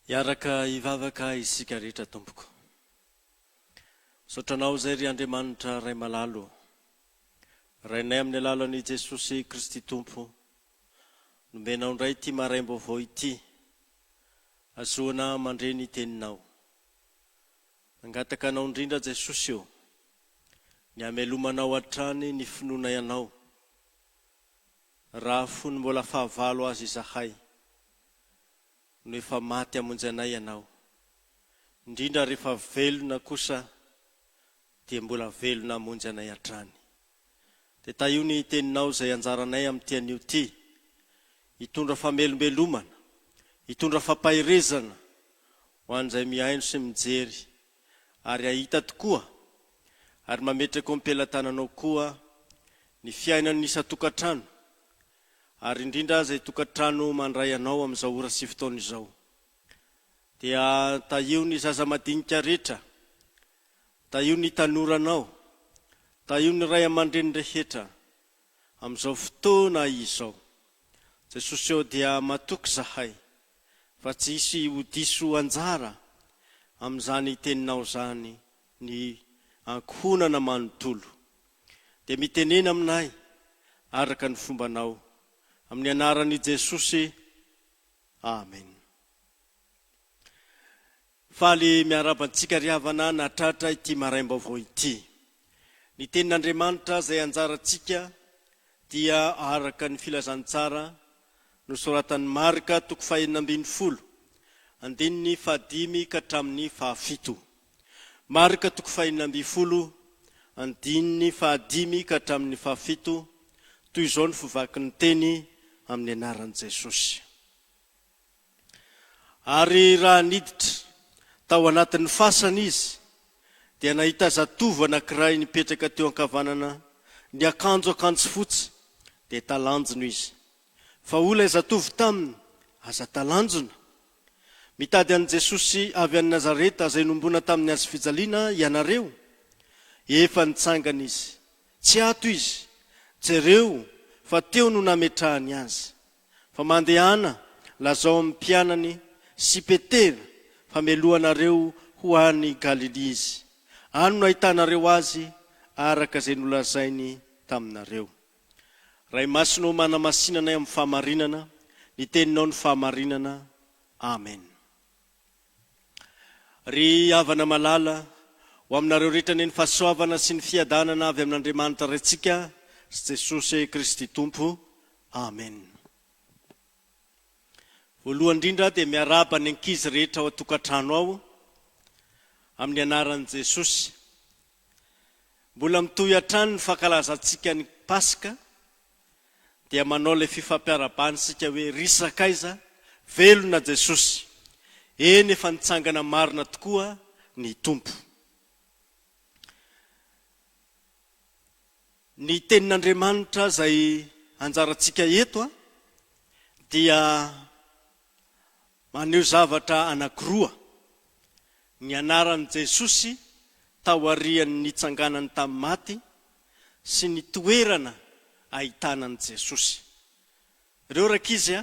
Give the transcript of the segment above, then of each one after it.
Iaraka ivavaka isika rehetra tompoko. Sotranao zay ry Andriamanitra ray malalo. Rainay amin'ny alalan'i Jesosy Kristy Tompo. Nombenao indray ity maraim-baovao ity. Azoana mandre ny teninao. Angataka anao indrindra Jesosy io. Ny amelomanao hatrany ny finoana ianao. Raha fony mbola fahavalo azy izahay. No efa maty amonjy anay ianao. Indrindra rehefa velona kosa dia mbola velona amonjy anay hatrany. Dia taio ny teninao izay anjaranay amin'ity anio ity. Hitondra famelombelomana, hitondra fampahirezana ho an'izay mihaino sy mijery ary ahita tokoa ary mametraka am-pelantananao koa ny fiainan'ny isa-tokantrano ary indrindra izay tokantrano mandray anao amin'izao ora sy fotoana izao. Dia taio ny zaza madinika rehetra, taio ny tanoranao, taio ny ray aman-dreny rehetra amin'izao fotoana izao. Jesosy eo dia matoky zahay fa tsy hisy ho diso anjara amin'izany teninao zany ny ankohonana manontolo. Dia mitenena aminay araka ny fombanao amin'ny anaran'i Jesosy. Amen. Faly miarabantsika ry havana natratra ity maraim-baovao ity. Ny tenin'Andriamanitra izay anjarantsika dia araka ny filazantsara nosoratan'ny Marka 4:12 andininy 5 ka hatramin'ny 7. Marka 4:12 andininy 5 ka hatramin'ny 7. Toy izao ny fivakin'ny teny amin'ny anaran'i Jesosy. Ary raha niditra tao anatin'ny fasana izy, dia nahita zatovo anankiray nipetraka teo ankavanana, ny akanjo fotsy, dia talanjona izy. Fa olay zatovo taminy, aza talanjona. Mitady an'i Jesosy avy an'i Nazareta, izay nombona tamin'ny hazo fijaliana ianareo. Efa nitsangana izy, tsy ato izy, jereo fa teo no nametrahany azy. Fa mandehana lazao amin'ny mpianany sy Petera fa meloanareo ho any Galili izy. Ano no ahitanareo azy araka izay nolazainy taminareo. Ray masinao manamasinanay amin'ny fahamarinana, ny teninao ny fahamarinana. Amen. Ry havana malala ho aminareo rehetra ny fahasoavana sy ny fiadanana avy amin'Andriamanitra raintsika sy Jesosy Kristy Tompo. Amen. Voalohany indrindra dia miaraba ny ankizy rehetra ao an-tokantrano ao amin'ny anaran'i Jesosy. Mbola mitohy hatrany ny fankalazantsika ny Paska, dia manao ilay fifampiarabany sika hoe risakaiza velona Jesosy. Eny efa nitsangana marina tokoa ny Tompo. Ny tenin'Andriamanitra izay anjarantsika eto dia maneho zavatra anankiroa. Ny anaran'i Jesosy taorian'ny nitsanganany tamin'ny maty sy ny toerana ahitanan'i Jesosy. Ireo rakizy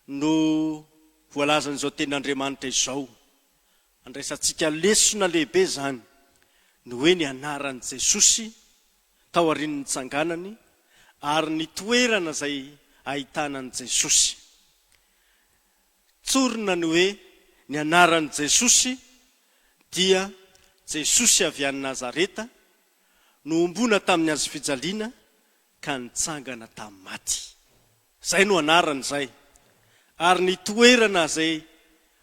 no voalazan'izao tenin'Andriamanitra izao. Andraisantsika lesona lehibe zany no hoe ny anaran'i Jesosy taorian'ny nitsanganany ary ny toerana izay ahitanan'i Jesosy. Tsorina ny hoe ny anaran'i Jesosy dia Jesosy avy any Nazareta, no ombona tamin'ny hazo fijaliana ka nitsangana tamin'ny maty. Zay no anarany zay. Ary ny toerana izay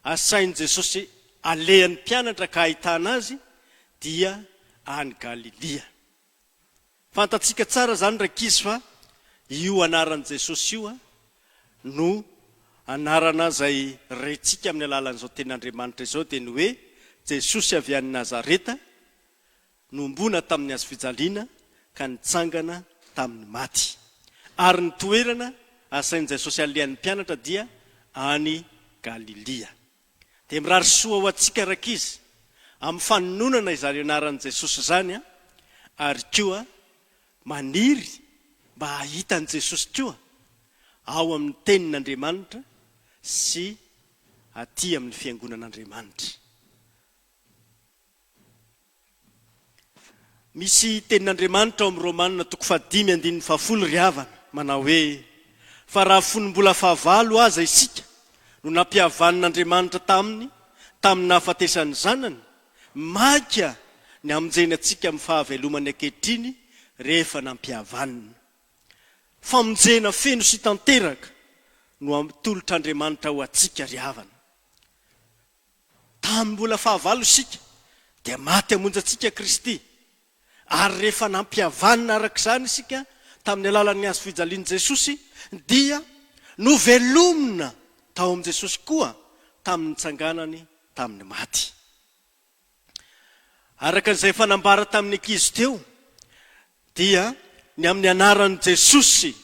asain'i Jesosy alehan'ny mpianatra ka ahitana azy dia any Galilia. Fantatsika tsara zany rakizy fa io anaran'i Jesosy io no anarana izay rentsika amin'ny alalan'izao tenin'Andriamanitra izao, dia ny hoe Jesosy avy any Nazareta, nombona tamin'ny hazo fijaliana ka nitsangana tamin'ny maty. Ary ny toerana asain'i Jesosy alehan'ny mpianatra dia any Galilia. Dia mirary soa ho antsika rakizy amin'ny fanononana izany anaran'i Jesosy zany, ary koa maniry mba hahitan'i Jesosy koa ao amin'ny tenin'Andriamanitra sy aty amin'ny fiangonan'Andriamanitra. Misy tenin'Andriamanitra ao amin'ny Romanina 5:10 ry havana manao hoe fa raha fonombola fahavalo aza isika no nampihavan'Andriamanitra tamin'ny nahafatesany zanany, maika ny amonjeny atsika amin'ny fahavelomany ankehitriny rehefa nampihavanina. Famonjena feno sy tanteraka no tolotr'Andriamanitra ho atsika ry havana. Tamin'ny mbola fahavalo isika dia maty hamonjy atsika Kristy, ary rehefa nampihavanina arak'izany isika tamin'ny alalan'ny hazo fijalian'i Jesosy dia novelomina tao amin'i Jesosy koa tamin'ny nitsanganany tamin'ny maty. Araka izay fanambara tamin'ny ankizy teo dia ny amin'ny anaran'i Jesosy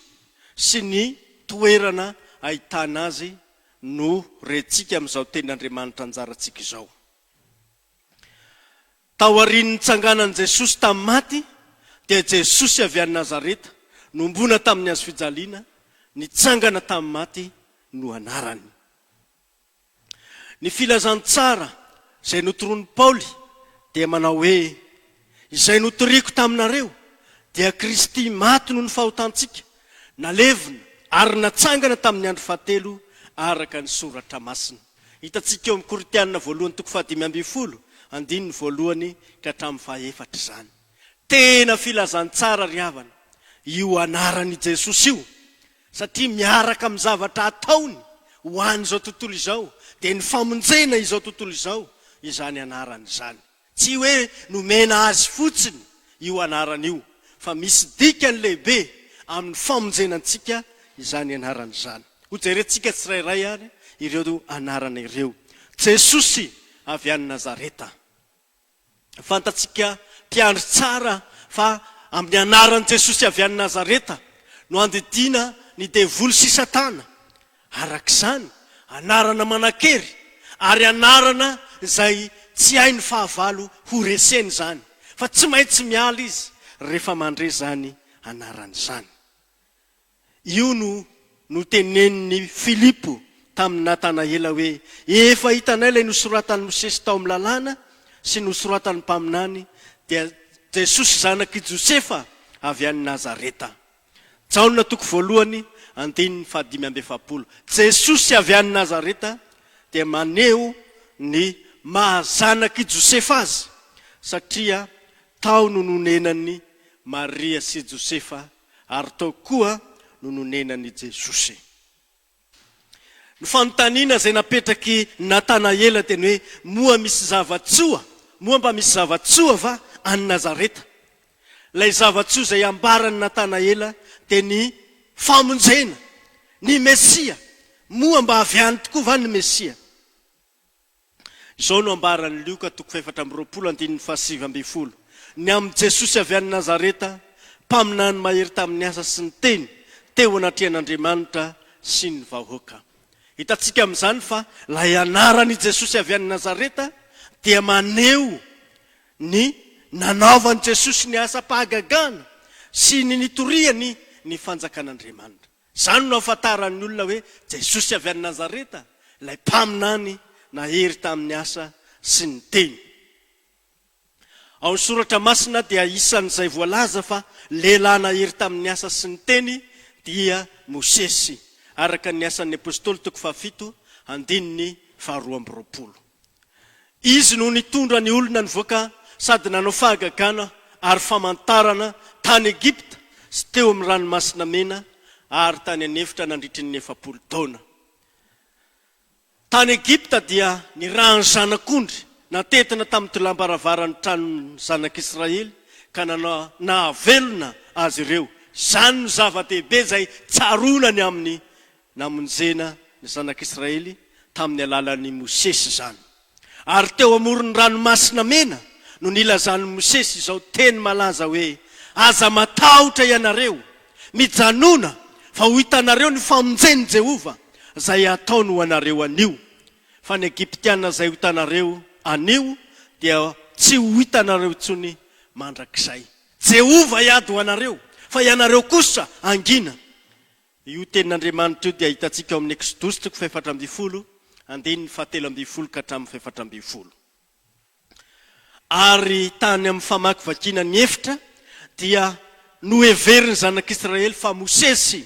sy ny toerana ahitana azy no rentsika amin'izao tenin'Andriamanitra anjarantsika izao. Tao aorian'ny nitsanganan'i Jesosy tamin'ny maty dia Jesosy avy any Nazareta, nombona tamin'ny hazo fijaliana, nitsangana tamin'ny maty no anarany. Ny filazantsara izay notoron'i Paoly dia manao hoe izay notoriako taminareo dia Kristy maty no ny fahotantsika, nalevina ary natsangana tamin'ny andro fahatelo araka ny soratra masina. Hitantsika eo amin'ny Korinthianina 1:5 andininy 1 ka hatramin'ny 4 izany. Tena filazantsara ry havana io anaran'i Jesosy io, satria miaraka amin'ny zavatra ataony ho an'izao tontolo izao dia ny famonjena izao tontolo izao izany anarany izany. Tsy hoe nomena azy fotsiny io anarany io, fa misy dikany lehibe amin'ny famonjenantsika izany anarany izany. Hojerentsika tsirairay ary ireo anarana ireo. Jesosy avy any Nazareta. Fantatsika mpiandry tsara fa amin'ny anaran'i Jesosy avy any Nazareta no andidiana ny devoly sy Satana. Arak'izany anarana manan-kery ary anarana izay tsy hainy fahavalo ho reseny izany, fa tsy maintsy miala izy rehefa mandre zany anarany izany. Io no teneniny Filipo tamin'ny Natanaela hoe efa hitanay ilay nosoratan'ny Mosesy tao amin'ny lalàna sy nosoratan'ny mpaminany dia Jesosy zanaky Josefa avy any Nazareta. Jaona 1:5. Jesosy avy any Nazareta dia maneho ny mahazanaky Josefa azy, satria tao no nonenan'ny Maria sy Josefa ary tao koa no nonenan'ny Jesosy. Ny fanontaniana izay napetraky Natanaela teny hoe moa mba misy zavatsoa va any Nazareta? Ilay zavatsoa izay ambarany Natanaela dia ny famonjena, ny Mesia. Moa mba avy any tokoa va ny Mesia? Izao no ambaran'ny Luka 4:7. Ny amin'ny Jesosy avy any Nazareta, mpaminany mahery tamin'ny asa sy ny teny, teo anatrehan'Andriamanitra sy ny vahoaka. Hitantsika amin'izany fa ilay anaran'i Jesosy avy any Nazareta dia maneho ny nanaovan'i Jesosy ny asa pahagagana sy ny nitoriany ny fanjakan'Andriamanitra. Izany no ahafantaran'ny olona hoe Jesosy avy any Nazareta, ilay mpaminany nahery tamin'ny asa sy ny teny. Ao ny soratra masina dia isan'izay voalaza fa lehilahy nahery tamin'ny asa sy ny teny dia Mosesy, araka ny asan'ny apôstôly 7:2. Izy no nitondra ny olona nivoaka sady nanao fahagagana ary famantarana tany Egipta sy teo amin'ny ranomasina mena ary tany anefitra nandritry ny 40 taona. Tany Egipta dia ny rahan'ny zanak'ondry natetina tamin'ny tolam-baravaran'ny tranon'ny zanak'Israely ka nahavelona azy ireo. Izany no zava-dehibe izay tsarona ny amin'ny namonjena ny zanak'Israely tamin'ny alalan'ny Mosesy izany. Ary teo amoron'ny ranomasina mena no nilazan'ny Mosesy izao teny malaza hoe aza matahotra ianareo, mijanona fa ho hitanareo ny famonjen'i Jehova izay ataony ho anareo anio. Fa ny Egiptiana izay ho hitanareo anio dia tsy ho hitanareo intsony mandrakizay. Jehova iady ho anareo, fa ianareo kosa angina. Io tenin'Andriamanitra io dia hitantsika ao amin'ny Exodus 4:10 andiny fahatelo amby folo ka hatramin'ny faefatra amby folo. Ary tany amin'ny famaky vakina ny efitra dia noheveriny zanak'Israely fa Mosesy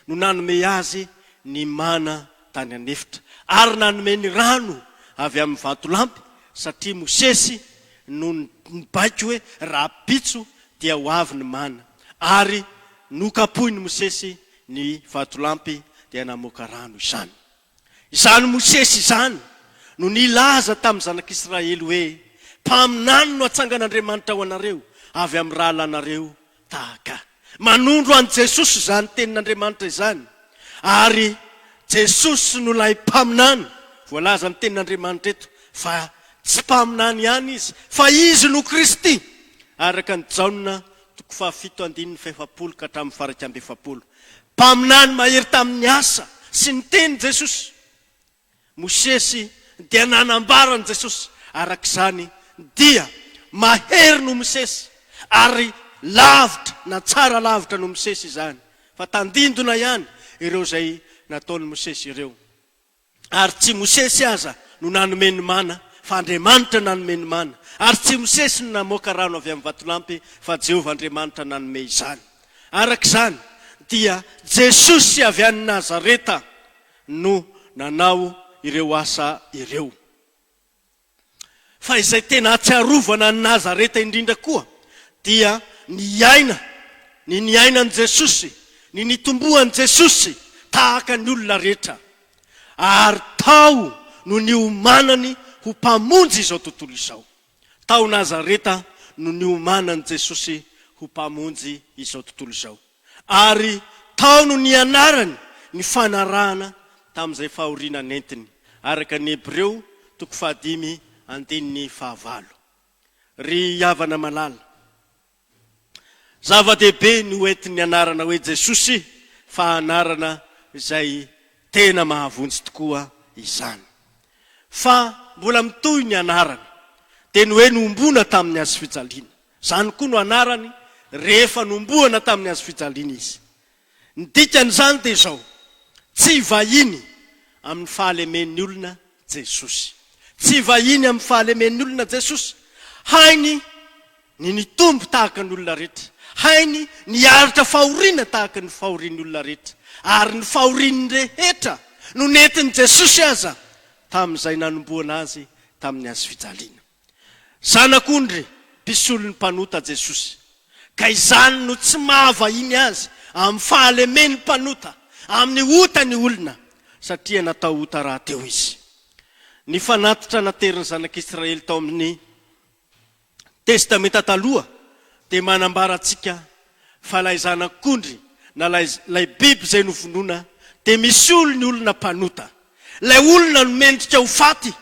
no nanome azy ny mana tany anefitra ary nanome ny rano avy amin'ny vatolampy satria Mosesy no nibaiko hoe raha pitso dia ho avy ny mana ary nokapoiny Mosesy ny vatolampy dia namoaka rano izany. Izany Mosesy izany no nilaza tamin'ny zanak'Israely hoe mpaminany no atsangan'Andriamanitra ho anareo avy amin'ny raha lanareo tahaka. Manondro an Jesosy izany tenin'Andriamanitra izany ary Jesosy no lay mpaminany voalaza ny tenin'Andriamanitra eto fa tsy mpaminany ihany izy fa izy no Kristy araka ny Jaona 7:7 ka hatramin'ny faraka amby 7. Mpaminany mahery tamin'ny asa sy ny teny Jesosy. Mosesy dia nanambara ny Jesosy arak'izany dia mahery no Mosesy ary lavitra na tsara lavitra no Mosesy izany fa tandindona ihany ireo izay nataony Mosesy ireo. Ary tsy Mosesy aza no nanome ny mana fa Andriamanitra nanome ny mana ary tsy Mosesy no namoaka rano avy amin'ny vatolampy fa Jehovah Andriamanitra nanome izany. Arak'izany dia Jesosy avy any Nazareta no nanao ireo asa ireo. Fa izay tena atsiarovana ny Nazareta indrindra koa dia ny ainan Jesosy, ny nitombohan Jesosy tahaka ny olona rehetra ary tao no niomanany ho mpamonjy izao tontolo izao. Tao Nazareta no niomanany Jesosy ho mpamonjy izao tontolo izao ary tao no nianarany ny fanarahana tamin'izay fahoriana nentiny araka ny Hebreo 5:5. Ry havana malala, zava-dehibe ny hoentin'ny anarana hoe Jesosy fa anarana izay tena mahavonjy tokoa izany. Fa mbola mitohy ny anarana dia ny hoe nombona tamin'ny hazo fijaliana. Zany koa no anarany rehefa nomboana tamin'ny hazo fijaliana izy. Ny dikan'izany dia izao, tsy vahiny amin'ny fahalemen'ny olona Jesosy. Tsy vahiny amin'ny fahalemen'ny olona Jesosy. Hainy ny nitombo tahaka ny olona rehetra. Hainy ny aritra fahoriana tahaka ny fahorian'ny olona rehetra. Ary ny fahorian'ny rehetra no nentin'i Jesosy aza tamin'izay nanomboana azy tamin'ny hazo fijaliana. Zanak'ondry mpisolo ny mpanota Jesosy. Ka izany no tsy mahavahiny azy amin'ny fahalemen'ny mpanota, amin'ny ota ny olona satria natao ota raha teo izy. Ny fanatitra nateriny zanak'Israely tao amin'ny testamenta taloha dia manambara antsika fa lay zanak'ondry na lay biby izay novonoina dia misy olo ny olona mpanota. Lay olona no mendrika ho faty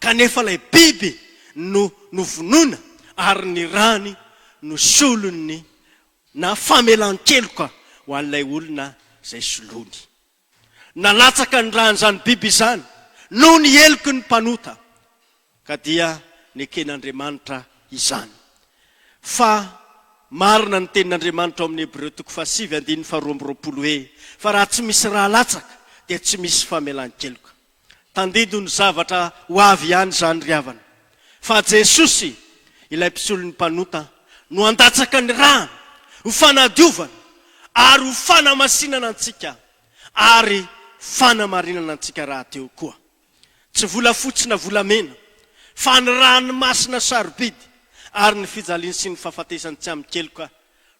kanefa lay biby no novonoina ary ny rany no solony na famelan-keloka ho an'ilay olona izay solony. Nalatsaka ny ran'izany biby izany no ny heloky ny mpanota ka dia neken'Andriamanitra izany. Fa marina ny tenin'Andriamanitra ao amin'ny Hebreo 7:22 hoe fa raha tsy misy raha latsaka dia tsy misy famelan-keloka. Tandido ny zavatra ho avy ihany izany ry havana. Fa Jesosy ilay mpisolo ny mpanota no andatsaka ny rano ho fanadiovana ary ho fanamasinana antsika ary fanamarinana antsika raha teo koa. Tsy volafotsy na volamena fa ny ranomasina sarobidy ary ny fijaliany sy ny fahafatesany tsy amikeloka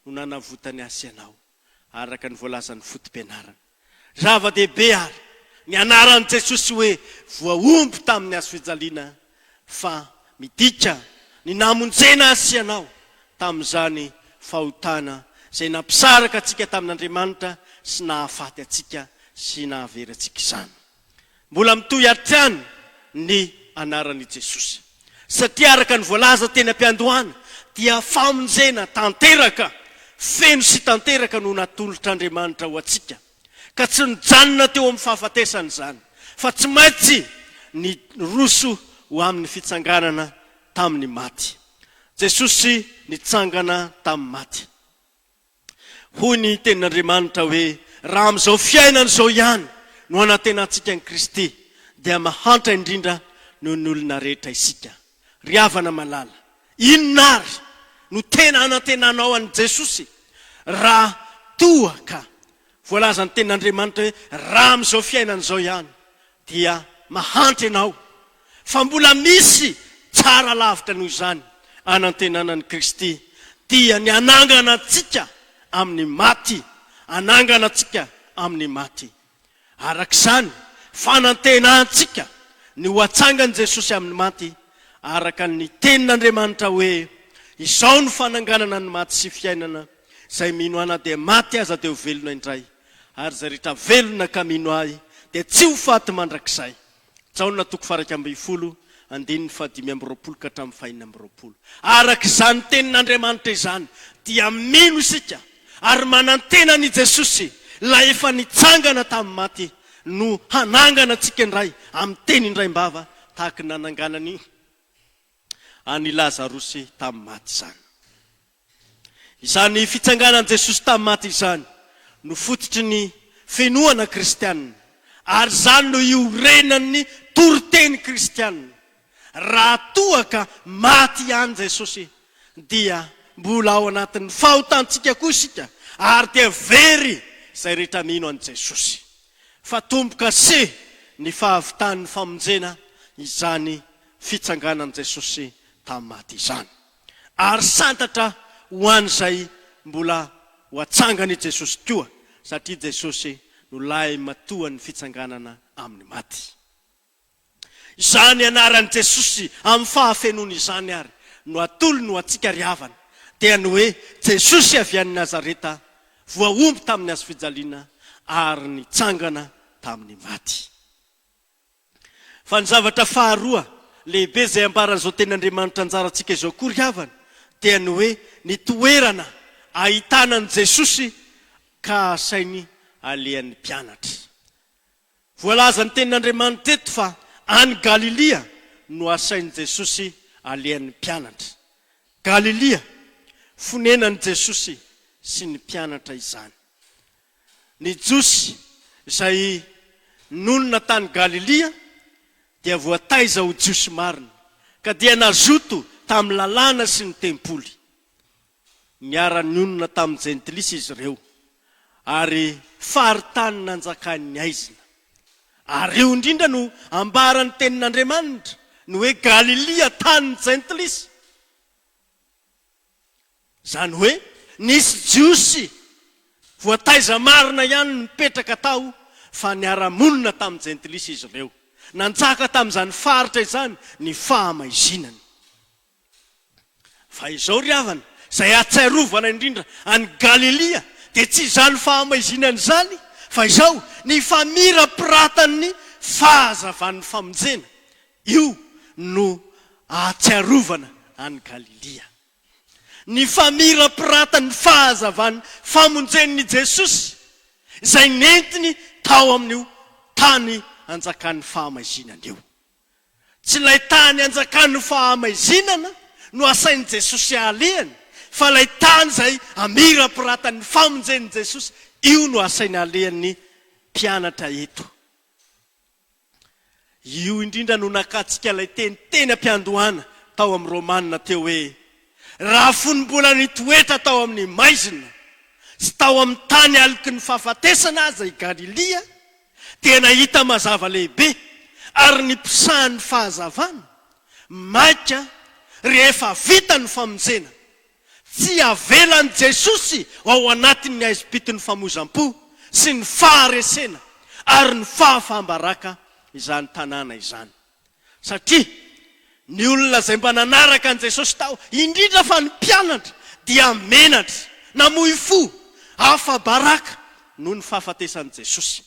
no nanavotany asa ianao araka ny voalazan'ny fotom-pianarana. Zava-dehibe ary ny anaran'i Jesosy hoe voaomby tamin'ny hazo fijaliana fa midika ny namonjena azy ianao tamin'izany fahotana izay nampisaraka atsika tamin'Andriamanitra sy nahafaty atsika sy nahavery atsika izany. Mbola mitohy hatrany ny anaran'i Jesosy satria araka ny voalaza teny am-piandohana dia famonjena tanteraka, feno sy tanteraka no natolotr'Andriamanitra ho atsika ka tsy nijanona teo amin'ny fahafatesany izany fa tsy maintsy ny roso ho amin'ny fitsanganana tamin'ny maty. Jesosy nitsangana tamin'ny maty. Hoy ny tenin'Andriamanitra hoe raha amin'izao fiainana izao ihany no anatenantsika ny Kristy dia mahantra indrindra noho ny olona rehetra isika. Ry havana malala, inona ary no tena anantenanao an'i Jesosy raha toa ka voalaza ny tenin'Andriamanitra hoe raha amin'izao fiainan'izao ihany dia mahantra ianao fa mbola misy tsara lavitra noho izany anantenanan'i Kristy dia ny anangana antsika amin'ny maty, anangana antsika amin'ny maty. Arak'izany fanantenantsika ny ho atsangan' Jesosy amin'ny maty araka ny tenin'Andriamanitra hoe izao no fananganana ny maty sy fiainana, izay mino ana dia maty aza dia ho velona indray, ary izay rehetra velona ka mino ahy dia tsy ho faty mandrakizay. Jaona 2:20 andininy 5:20 ka hatramin'ny 4:20. Arak'izany tenin'Andriamanitra izany dia mino isika ary manantena ny Jesosy ilay efa nitsangana tamin'ny maty no hanangana antsika indray amin'ny teny indray-mbava tahaka ny nananganany any Lazarosy tamin'ny maty izany. Izany fitsanganan' Jesosy tamin'ny maty izany no fototry ny fenoana kristianina, ary izany no iorenan'ny toriteny kristianina. Raha toa ka maty ihany Jesosy dia mbola ao anatin'ny fahotantsika koa isika, ary dia very izay rehetra mino an'i Jesosy. Fa tomboka se ny fahavitan'ny famonjena izany fitsanganan' Jesosy tamin'ny maty izany. Ary santatra ho an'izay mbola ho atsangany Jesosy koa, satria Jesosy no lay matoa ny fitsanganana amin'ny maty. Izany anaran'i Jesosy amin'ny fahafenony izany ary no atolo no atsika ry havana dia ny hoe Jesosy avy any Nazareta, voaomby tamin'ny hazo fijaliana ary nitsangana tamin'ny maty. Fa ny zavatra faharoa lehibe izay ambaran'izao tenin'Andriamanitra anjarantsika izao koa ry havana dia ny hoe ny toerana ahitanan'i Jesosy ka asainy alehan'ny mpianatra. Voalaza ny tenin'Andriamanitra teto fa any Galilia no asain'i Jesosy alehan'ny mpianatra. Galilia, fonenan'i Jesosy sy ny mpianatra izany. Ny Josy izay nonona tany Galilia dia voataiza ho Josy marina, ka dia nazoto tamin'ny lalàna sy ny tempoly. Niara-nionona tamin'ny Jentilisy izy ireo, ary faritany nanjakan'ny aizina. Ary io indrindra no ambaran'ny tenin'Andriamanitra no hoe Galilia tany Jentilisy. Zany hoe nisy Josy voataiza marina ihany mipetraka tao, fa niara-monina tamin'ny Jentilisy izy ireo. Nanjaka tamin'izany faritra izany ny fahamaizinany. Fa izao ry havana, izay atsiarovana indrindra any Galilia dia tsy izany fahamaizinany izany, fa izao ny famirapiratany fahazavan'ny famonjena. Io no atsiarovana any Galilia. Ny famirapiratany fahazavan'ny famonjen'ny Jesosy izay nentiny tao amin'io tany anjakan'ny fahamaizinana io. Tsy ilay tany anjakan'ny fahamaizinana no asain'i Jesosy alehany, fa ilay tany izay amirapiratany famonjen'i Jesosy, io no asainy alehan'ny mpianatra eto. Io indrindra no nakatsika ilay teny ampiandohana tao amin'ny Romanina teo hoe raha fonombola nitoetra tao amin'ny maizina sy tao amin'ny tany aliky ny fahafatesana aza i Galilia dia nahita mazava lehibe, ary ny mpisahan'ny fahazavana maika rehefa vita ny famonjena tsy avelan'i Jesosy ao anatin'ny aizim-pitin'ny famozam-po sy ny faharesena ary ny fahafahambaraka izany tanàna izany. Satria ny olona izay mba nanaraka an' Jesosy tao, indrindra fa ny mpianatra dia menatra, namoy fo, hafa-baraka noho ny fahafatesan'i Jesosy.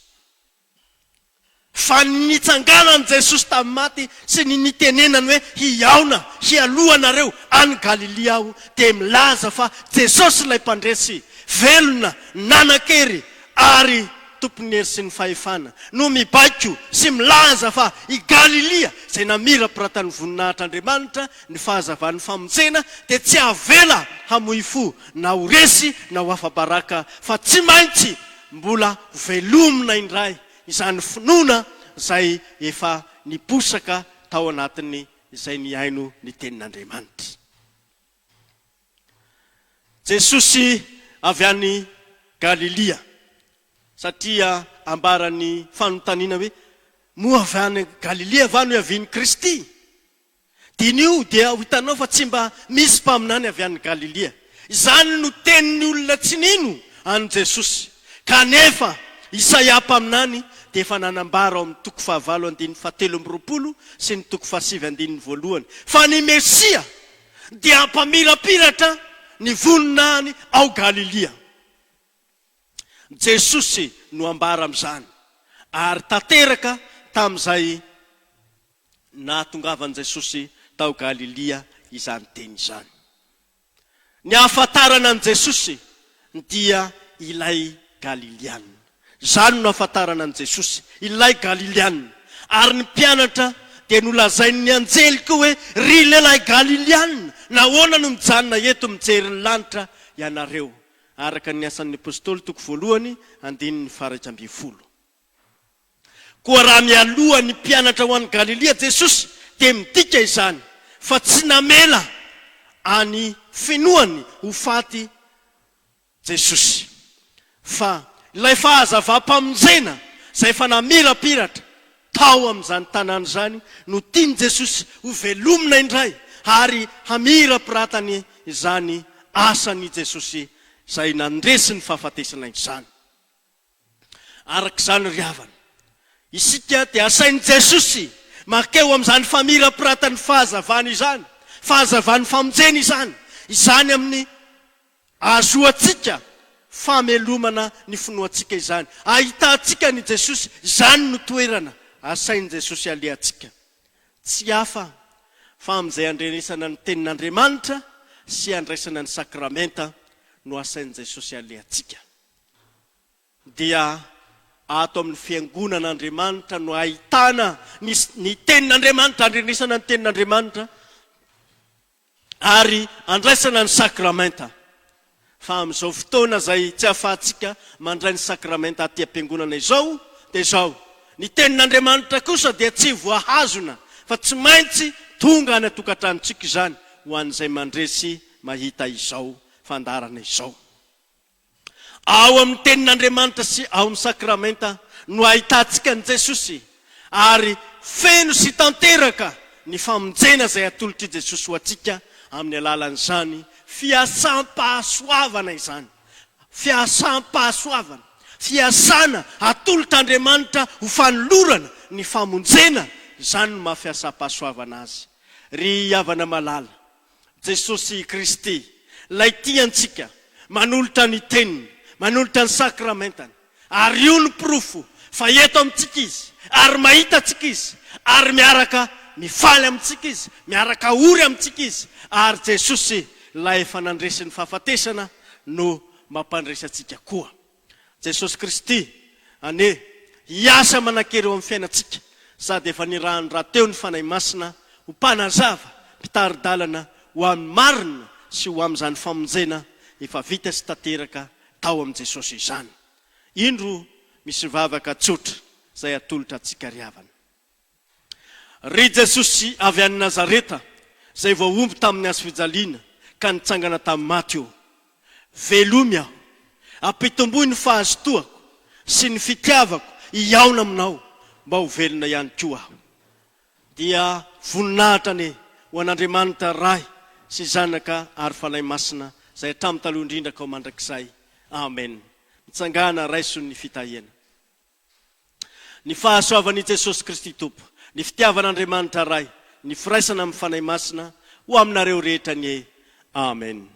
Fa nitsanganan' Jesosy tamin'ny maty sy ny nitenenany hoe hiaona, hialohanareo any Galilia aho, dia milaza fa Jesosy ilay mpandresy velona, nanan-kery ary tompony hery sy ny fahefana no mibaiko sy milaza fa i Galilia izay namirapiratany voninahitr'Andriamanitra ny fahazavan'ny famonjena dia tsy avela hamoy fo na ho resy na ho hafa-baraka, fa tsy maintsy mbola velomina indray izany finoana izay efa niposaka tao anatiny izay niaino ny tenin'Andriamanitra. Jesosy avy any Galilia, satria ambarany fanontaniana hoe moa avy any Galilia va no avy ny Kristy? Dinio dia hitanao fa tsy mba misy mpaminany avy any Galilia. Izany no tenin'ny olona tsy nino any Jesosy. Kanefa Isaia mpaminany dia efa nanambara ao amin'ny toko 7:17 sy ny toko 7:1 fa ny Mesia dia mpamirapiratra ny voninany ao Galilia. Jesosy no ambara amin'izany ary tanteraka tamin'izay nahatongavan Jesosy tao Galilia izany teny izany. Ny ahafantarana an Jesosy dia ilay Galiliana. Izany no ahafantarana an Jesosy, ilay Galiliana. Ary ny mpianatra dia nolazainy ny anjely koa hoe ry lehilahy Galiliana, nahoana no mijanona eto mijery ny lanitra ianareo. Araka ny asan'ny apôstôly toko 1:1-20. Koa raha mialoha ny mpianatra ho any Galilia Jesosy dia midika izany fa tsy namela any finoany ho faty Jesosy. Fa ilay fahazava-pamonjena izay efa namirapiratra tao amin'izany tanàna izany no tiany Jesosy ho velomina indray ary hamirapiratany izany asany Jesosy izay nandresy ny fahafatesana izany. Arak'izany ry havana, isika dia asainy Jesosy makeo amin'izany famirapiratany fahazavana izany, fahazavany famonjena izany, izany amin'ny azoantsika famelomana ny finoantsika izany. Ahitantsika ny Jesosy, izany no toerana asainy Jesosy alehantsika. Tsy hafa fa amin'izay andrenesana ny tenin'Andriamanitra sy andraisana ny sakramenta no asainy Jesosy alehantsika. Dia ato amin'ny fiangonan'Andriamanitra no ahitana ny tenin'Andriamanitra, andrenesana ny tenin'Andriamanitra ary andraisana ny sakramenta. Fa amin'izao fotoana izay tsy ahafahantsika mandray ny sakramenta aty am-piangonana izao, dia izao. Ny tenin'Andriamanitra kosa dia tsy voahazona, fa tsy maintsy tonga any atokantranontsika izany ho an'izay mandresy mahita izao fandarana izao. Ao amin'ny tenin'Andriamanitra sy ao amin'ny sakramenta no ahitantsika ny Jesosy ary feno sy tanteraka ny famonjena izay atolotry Jesosy ho antsika amin'ny alalan'izany fiasam-pahasoavana izany. Fiasam-pahasoavana, fiasana atolotr'Andriamanitra ho fanolorana ny famonjena, izany no mahafiasam-pahasoavana azy. Ry havana malala, Jesosy Kristy, lay tiantsika manolotra ny teniny, manolotra ny sakramentany, ary io ny profo fa eto amintsika izy, ary mahita antsika izy, ary miaraka mifaly amintsika izy, miaraka ory amintsika izy, ary Jesosy lay efa nandresy ny fahafatesana no mampandresa antsika koa. Jesosy Kristy ane hiasa manankery eo amin'ny fiainantsika, sady efa nirahany rahateo ny fanahy masina ho mpanazava, mpitaridalana ho amin'ny marina sy ho amin'izany famonjena efa vita sy tanteraka tao amin'i Jesosy izany. Indro misy vavaka tsotra izay atolotra antsika ry havana. Ry Jesosy avy any Nazareta izay voaomby tamin'ny hazo fijaliana ka nitsangana tamin'ny maty eo. Velomy aho, ampitomboy ny fahazotoako sy ny fitiavako hiaona aminao mba ho velona ihany koa aho. Dia voninahitra ane ho an'Andriamanitra ray sy zanaka ary fanahy masina izay hatramin'ny taloha indrindra ka ho mandrakizay. Amen. Mitsangana raiso ny fitahiana. Ny fahasoavan'i Jesosy Kristy Tompo, ny fitiavan'Andriamanitra ray, ny firaisana amin'ny fanahy masina ho aminareo rehetra ny Amen.